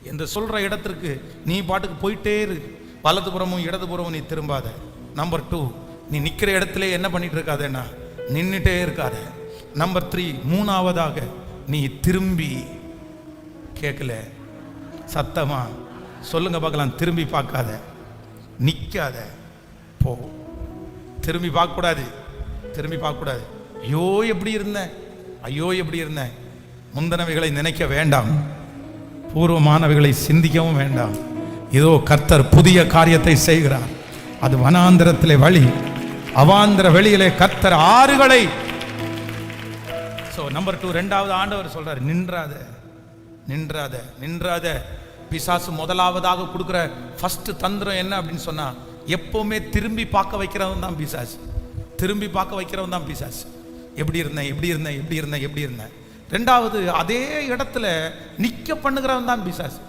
இந்த சொல்ற இடத்திற்கு நீ பாட்டுக்கு போயிட்டே இரு, வலதுபுறமும் இடதுபுறமும் நீ திரும்பாத. நம்பர் 2, நீ நிற்கிற இடத்துல என்ன பண்ணிட்டு இருக்காதேன்னா நின்றுட்டே இருக்காத. நம்பர் 3, மூணாவதாக நீ திரும்பி, கேட்கல சத்தமா சொல்லுங்க பார்க்கலாம், திரும்பி பார்க்காத, நிற்காத, போ. திரும்பி பார்க்கக்கூடாது, திரும்பி பார்க்கக்கூடாது. ஐயோ எப்படி இருந்தேன், ஐயோ எப்படி இருந்தேன், முந்தனவைகளை நினைக்க வேண்டாம், பூர்வமானவைகளை சிந்திக்கவும் வேண்டாம். இதோ கர்த்தர் புதிய காரியத்தை செய்கிறார். அது வனாந்திரத்திலே வழி, அவாந்திர வெளியிலே கர்த்தர் ஆறுகளை. நம்பர் 2, ரெண்டாவது ஆண்டவர் சொல்றார், நின்றாத நின்றாத நின்றாத. பிசாசு முதலாவதாக கொடுக்குற ஃபர்ஸ்ட் தந்திரம் என்ன அப்படின்னு சொன்னா, எப்பவுமே திரும்பி பார்க்க வைக்கிறவன் தான் பிசாசு. திரும்பி பார்க்க வைக்கிறவன் தான் பிசாசு. எப்படி இருந்தேன் எப்படி இருந்தேன் எப்படி இருந்தேன் எப்படி இருந்தேன். ரெண்டாவது, அதே இடத்துல நிக்க பண்ணுகிறவன் தான் பிசாசு.